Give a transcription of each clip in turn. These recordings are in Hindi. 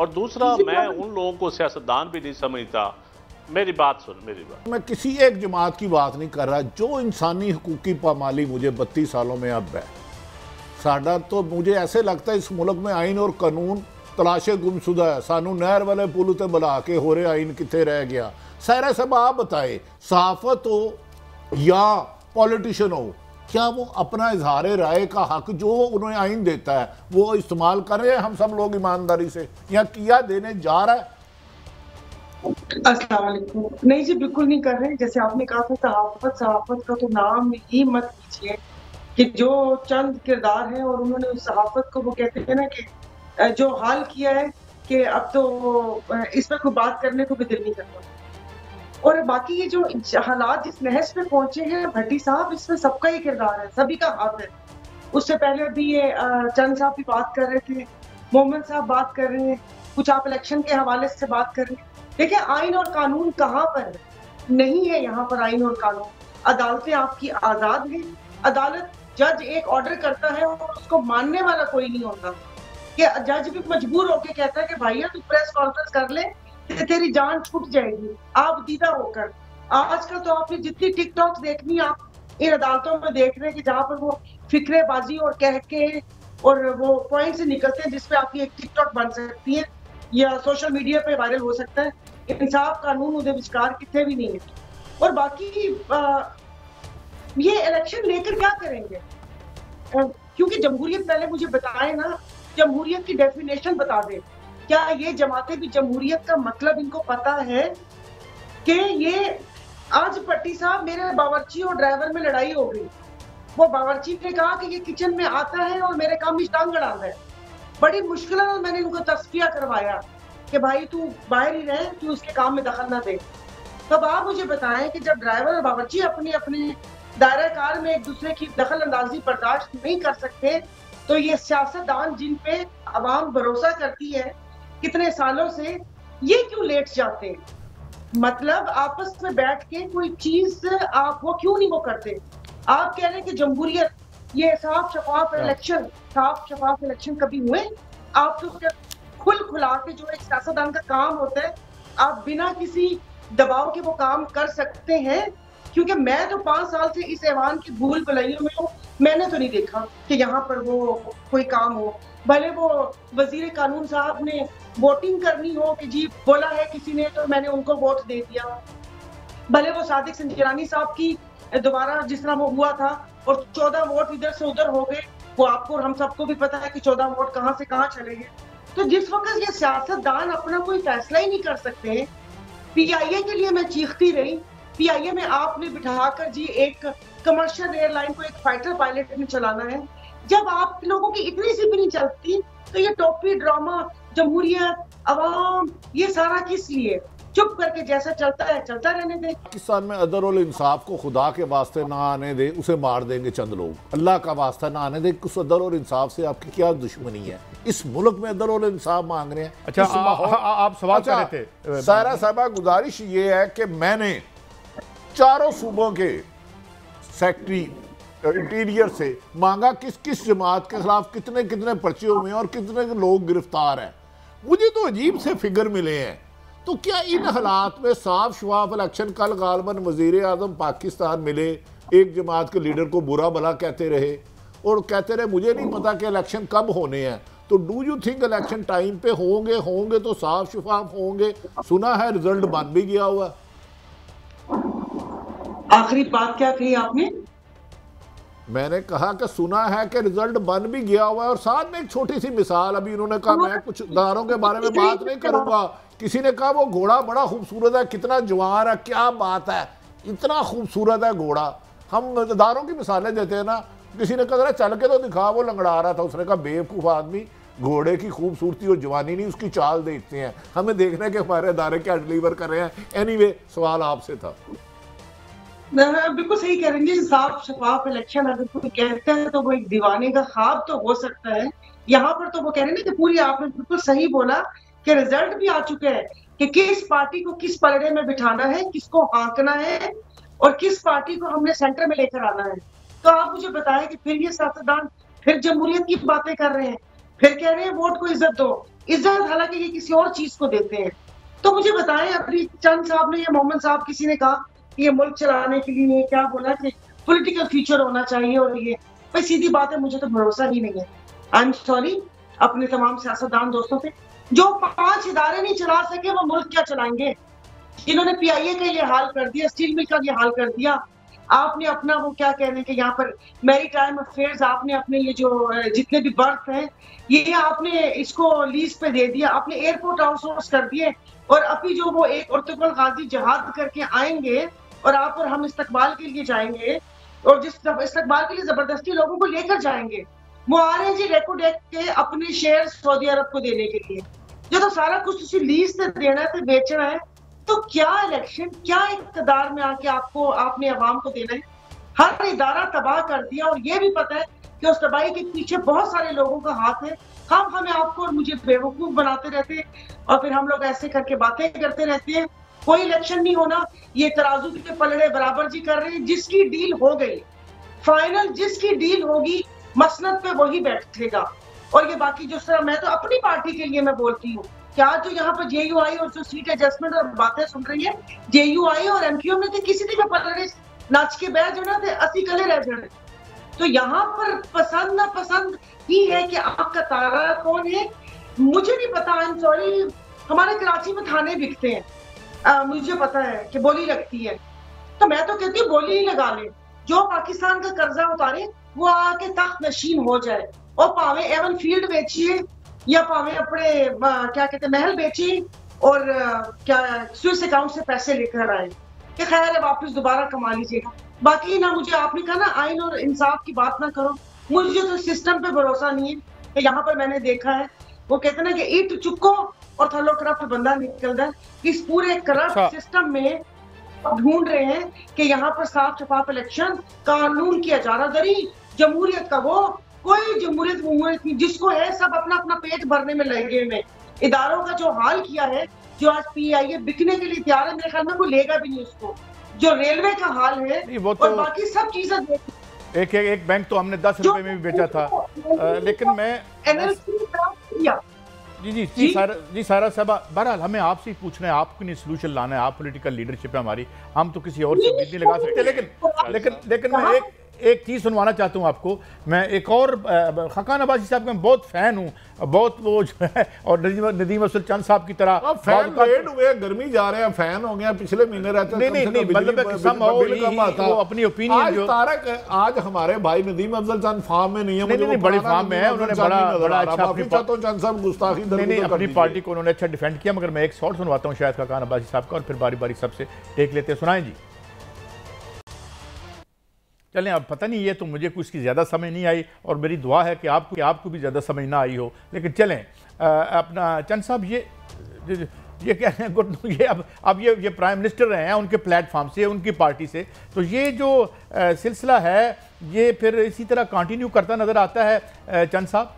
और दूसरा, मैं उन लोगों को सियासतदान भी नहीं समझता। मेरी बात सुन, मेरी बात। मैं किसी एक जमात की बात नहीं कर रहा। जो इंसानी हकूकी पामाली मुझे 32 सालों में अब है साडा, तो मुझे ऐसे लगता है इस मुल्क में आइन और कानून तलाशे गुमशुदा है। सानू नहर वाले पुल उत्ते बुला के हो रहे आइन कितने रह गया। सारा सब आप बताए, सहाफत हो या पॉलिटिशियन हो, क्या वो अपना इजहार राय का हक जो उन्हें आइन देता है वो इस्तेमाल कर रहे हैं हम सब लोग ईमानदारी से, या किया देने जा रहा है? अस्सलाम वालेकुम। नहीं जी, बिल्कुल नहीं कर रहे। जैसे आपने कहा था सहाफत का तो नाम ही मत लीजिए कि जो चंद किरदार हैं और उन्होंने उस सहाफत को, वो कहते हैं ना कि जो हाल किया है कि अब तो इस पर कोई बात करने को भी दिल नहीं करता। और बाकी ये जो हालात जिस नहज पे पहुंचे हैं भट्टी साहब, इसमें सबका ही किरदार है, सभी का हाथ है। उससे पहले भी ये चंद साहब भी बात कर रहे थे, मोहम्मद साहब बात कर रहे हैं, कुछ आप इलेक्शन के हवाले से बात कर रहे हैं। देखिए, आइन और कानून कहाँ पर है? नहीं है यहाँ पर आइन और कानून। अदालतें आपकी आजाद हैं। अदालत, जज एक ऑर्डर करता है और उसको मानने वाला कोई नहीं होता कि जज भी मजबूर होकर कहता है कि भैया तू प्रेस कॉन्फ्रेंस कर ले, तेरी जान छूट जाएगी आप दीदा होकर। आजकल तो आपने जितनी टिकटॉक देखनी आप इन अदालतों में देख रहे हैं कि जहाँ पर वो फिक्रेबाजी और कह के और वो पॉइंट से निकलते हैं जिसपे आपकी एक टिकटॉक बन सकती है या सोशल मीडिया पे वायरल हो सकता है। इंसाफ कानून उदे विचकार कितने भी नहीं है। और बाकी ये इलेक्शन लेकर क्या करेंगे? क्योंकि जमहूरियत, पहले मुझे बताए ना, जमहूरियत की डेफिनेशन बता दे। क्या ये जमातें भी जमहूरियत का मतलब इनको पता है? कि ये आज भट्टी साहब, मेरे बावर्ची और ड्राइवर में लड़ाई हो गई। वो बावर्ची ने कहा कि ये किचन में आता है और मेरे काम में टांग अड़ाता है। बड़ी मुश्किल में मैंने उनको तस्फिया करवाया कि भाई तू बाहर ही रहे, तू उसके काम में दखल ना दे। तब आप मुझे बताएं कि जब ड्राइवर और बावर्ची अपने अपने दायरा कार में एक दूसरे की दखल अंदाजी बर्दाश्त नहीं कर सकते, तो ये सियासतदान जिन पे आवाम भरोसा करती है कितने सालों से, ये क्यों लेट जाते हैं? मतलब आपस में बैठ के कोई चीज आप वो क्यों नहीं वो करते? आप कह रहे हैं कि जमहूरियत, ये साफ शफाफ इलेक्शन कभी हुए? आप तो खुल खुला के, जो एक सियासतदान का काम होता है, आप बिना किसी दबाव के वो काम कर सकते हैं। क्योंकि मैं तो 5 साल से इस ऐवान की भूल भुलैयों में हूँ, मैंने तो नहीं देखा कि यहाँ पर वो कोई काम हो। भले वो वजीर कानून साहब ने वोटिंग करनी हो कि जी बोला है किसी ने तो मैंने उनको वोट दे दिया, भले वो सादिक संजरानी साहब की दोबारा जिस तरह वो हुआ था और 14 वोट इधर से उधर हो गए, वो आपको और हम सबको भी पता है कि 14 वोट कहाँ से कहाँ चले गए। तो जिस वक्त ये सियासतदान अपना कोई फैसला ही नहीं कर सकते, पीआईए के लिए मैं चीखती रही। पीआईए में आपने बिठाकर जी एक कमर्शियल एयरलाइन को एक फाइटर पायलट में चलाना है। जब आप लोगों की इतनी सी भी नहीं चलती, तो ये टोपी ड्रामा, जमहूरियत, अवाम, ये सारा किस लिए? चुप करके जैसा चलता है चलता रहने दे। पाकिस्तान में अदल और इंसाफ को खुदा के वास्ते ना आने दे, उसे मार देंगे चंद लोग। अल्लाह का वास्ता ना आने दे। उस अदल और इंसाफ से आपकी क्या दुश्मनी है? इस मुल्क में अदल और इंसाफ मांग रहे हैं। अच्छा, आप सवाल कर रहे थे सारा साहबा, गुजारिश ये है कि मैंने चारों सूबों के सेक्रेटरी इंटीरियर से मांगा किस किस जमात के खिलाफ कितने कितने पर्चे हुए हैं और कितने लोग गिरफ्तार हैं। मुझे तो अजीब से फिगर मिले हैं। तो क्या इन हालात में साफ शफाफ इलेक्शन, कल गालबन वजीर आजम पाकिस्तान मिले, एक जमात के लीडर को बुरा भला कहते रहे और कहते रहे मुझे नहीं पता कि इलेक्शन कब होने हैं। तो do you think election time पे होंगे तो साफ शफाफ होंगे? सुना है रिजल्ट बन भी गया हुआ। आखिरी बात क्या कही आपने? मैंने कहा कि सुना है कि रिजल्ट बन भी गया हुआ है। और साथ में एक छोटी सी मिसाल, अभी इन्होंने कहा मैं कुछ दारों के बारे में बात नहीं करूंगा। किसी ने कहा वो घोड़ा बड़ा खूबसूरत है, कितना जवान है, क्या बात है, इतना खूबसूरत है घोड़ा। हम दारों की मिसालें देते हैं ना। किसी ने कहा चल के तो दिखा, वो लंगड़ा रहा था। उसने कहा बेवकूफ़ आदमी, घोड़े की खूबसूरती और जवानी नहीं उसकी चाल देखते हैं, हमें देखने के हमारे अदारे क्या डिलीवर कर रहे हैं। एनीवे, सवाल आपसे था। बिल्कुल सही कह रहे हैं। साफ शफाफ इलेक्शन अगर कोई कहता है तो वो एक दीवाने का ख्वाब तो हो सकता है। यहाँ पर तो वो कह रहे हैं ना कि पूरी, आपने बिल्कुल सही बोला कि रिजल्ट भी आ चुके हैं कि किस पार्टी को किस पलड़े में बिठाना है, किसको हाँकना है और किस पार्टी को हमने सेंटर में लेकर आना है। तो आप मुझे बताएं कि फिर ये सियासतदान फिर जमहूरियत की बातें कर रहे हैं, फिर कह रहे हैं वोट को इज्जत दो। इज्जत हालांकि ये किसी और चीज को देते हैं। तो मुझे बताएं, अभी चंद साहब ने या मोहम्मद साहब किसी ने कहा कि ये मुल्क चलाने के लिए क्या बोला कि पॉलिटिकल फ्यूचर होना चाहिए, और ये भाई सीधी बात है, मुझे तो भरोसा ही नहीं है। आई एम सॉरी अपने तमाम सियासतदान दोस्तों पे, जो 5 इदारे नहीं चला सके वो मुल्क क्या चलाएंगे। इन्होंने PIA का ये हाल कर दिया, स्टील मिल का ये हाल कर दिया। आपने अपना वो क्या कह रहे हैं कि यहाँ पर मैरी टाइम अफेयर्स, आपने अपने ये जो जितने भी बर्थ हैं ये आपने इसको लीज पे दे दिया, आपने एयरपोर्ट आउटसोर्स कर दिए, और अभी जो वो एक उर्तुगल गाजी जहाज करके आएंगे और आप और हम इस्तकबाल के लिए जाएंगे, और जिस इस्तकबाल के लिए जबरदस्ती लोगों को लेकर जाएंगे, वो आ रहे हैं जी रेकोडेक के अपने शेयर सऊदी अरब को देने के लिए। जो तो सारा कुछ उसी लीज से देना है, तो बेचना है, तो क्या इलेक्शन, क्या इक़्तिदार में आके आपको आपने अवाम को देना है। हर इदारा तबाह कर दिया, और ये भी पता है कि उस तबाही के पीछे बहुत सारे लोगों का हाथ है। हम हमें आपको और मुझे बेवकूफ बनाते रहते हैं, और फिर हम लोग ऐसे करके बातें करते रहते हैं। कोई इलेक्शन नहीं होना, ये तराजू के पलड़े बराबर जी कर रहे हैं। जिसकी डील हो गई फाइनल, जिसकी डील होगी मसनद पे वही बैठेगा। और ये बाकी जो सर, मैं तो अपनी पार्टी के लिए मैं बोलती हूँ, क्या जो यहाँ पर JUI और जो सीट एडजस्टमेंट और बातें सुन रही है, JUI और MQM में किसी भी पलड़े नाच के बैठ जाना थे, 80 कले रह जाने। तो यहाँ पर पसंद ना पसंद ही है कि आपका तारा कौन है, मुझे नहीं पता। आई एम सॉरी, हमारे कराची में थाने बिकते हैं, मुझे पता है कि बोली लगती है, तो मैं तो कहती हूँ बोली ही लगा ले। जो पाकिस्तान का कर्जा उतारे वो आके तख्त नशीन हो जाए, और पावे एवन फील्ड बेचिए या पावे अपने क्या कहते हैं महल बेचिए, और क्या स्विस अकाउंट से पैसे लेकर आए कि खैर है वापस दोबारा कमा लीजिएगा। बाकी ना मुझे आपने कहा ना आइन और इंसाफ की बात ना करो, मुझे तो सिस्टम पे भरोसा नहीं है। यहाँ पर मैंने देखा है, वो कहते ना कि ईट चुको और थलो करप्ट बंदा निकलता है। इस पूरे करप्ट सिस्टम में ढूंढ रहे हैं कि यहाँ पर साफ शफाफ इलेक्शन, कानून की इजारादारी, जमहूरियत का वो कोई जमहूरियत नहीं, जिसको है सब अपना अपना पेट भरने में लगे हुए। इदारों का जो हाल किया है, जो आज PIA बिकने के लिए तैयार है, मेरे ख्याल में वो लेगा भी नहीं उसको। जो रेलवे का हाल है वो तो, और बाकी सब चीजें एक बैंक तो हमने 10 रुपए में भी बेचा था, लेकिन मैं जी सारा साहब, बहरहाल हमें आपसे ही पूछना है, आपको नहीं सोल्यूशन लाना है, आप पॉलिटिकल लीडरशिप है हमारी, हम तो किसी और से उम्मीद नहीं लगा सकते। लेकिन मैं एक चीज़ सुनवाना चाहता हूँ आपको। मैं एक और खकान अब्बासी साहब का बहुत फ़ैन हूँ, बहुत वो जो है, और नदीम अफजल चंद साहब की तरह फैन लेट हुए, गर्मी जा रहे हैं, फैन हो गया, पिछले महीने रहते नहीं मतलब वो अपनी ओपिनियन जो तारक आज हमारे भाई नदीम अफजल चंद फार्म में नहीं है, नहीं बड़ी फार्म में है, उन्होंने बड़ा अच्छा अपनी पार्टी को उन्होंने अच्छा डिफेंड किया। मगर मैं एक शॉर्ट सुनवाता हूँ शायद खकान अब्बासी साहब का, और फिर बारी बारी सबसे टेक लेते हैं। सुनाएं जी। चलें, अब पता नहीं, ये तो मुझे कुछ की ज़्यादा समझ नहीं आई, और मेरी दुआ है कि आपको भी ज़्यादा समझ ना आई हो। लेकिन चलें, अपना चंद साहब ये कह रहे हैं, ये अब ये प्राइम मिनिस्टर रहे हैं उनके प्लेटफॉर्म से, उनकी पार्टी से, तो ये जो सिलसिला है ये फिर इसी तरह कंटिन्यू करता नज़र आता है चंद साहब।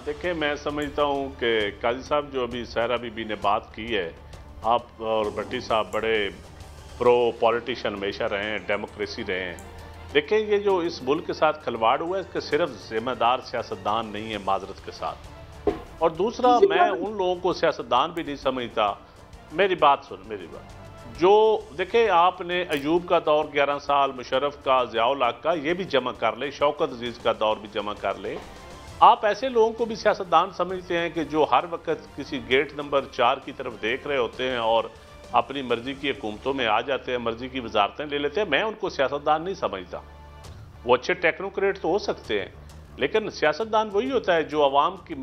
देखिए, मैं समझता हूँ कि काजी साहब जो अभी सहरा बीबी ने बात की है, आप और भट्टी साहब बड़े प्रो पॉलिटिशियन हमेशा रहे हैं, डेमोक्रेसी रहे हैं। देखिए, ये जो इस मुल्क के साथ खिलवाड़ हुआ है, इसके सिर्फ जिम्मेदार सियासतदान नहीं है, माजरत के साथ। और दूसरा, मैं उन लोगों को सियासतदान भी नहीं समझता। मेरी बात सुन, मेरी बात जो देखिए, आपने अयूब का दौर 11 साल, मुशर्रफ का, ज़ियाउल हक का, ये भी जमा कर ले, शौकत अजीज़ का दौर भी जमा कर ले। आप ऐसे लोगों को भी सियासतदान समझते हैं कि जो हर वक्त किसी गेट नंबर 4 की तरफ देख रहे होते हैं और अपनी मर्जी की हुकूमतों में आ जाते हैं, मर्जी की वजारतें ले लेते हैं। मैं उनको सियासतदान नहीं समझता। वो अच्छे टेक्नोक्रेट तो हो सकते हैं, लेकिन सियासतदान वही होता है जो आवाम की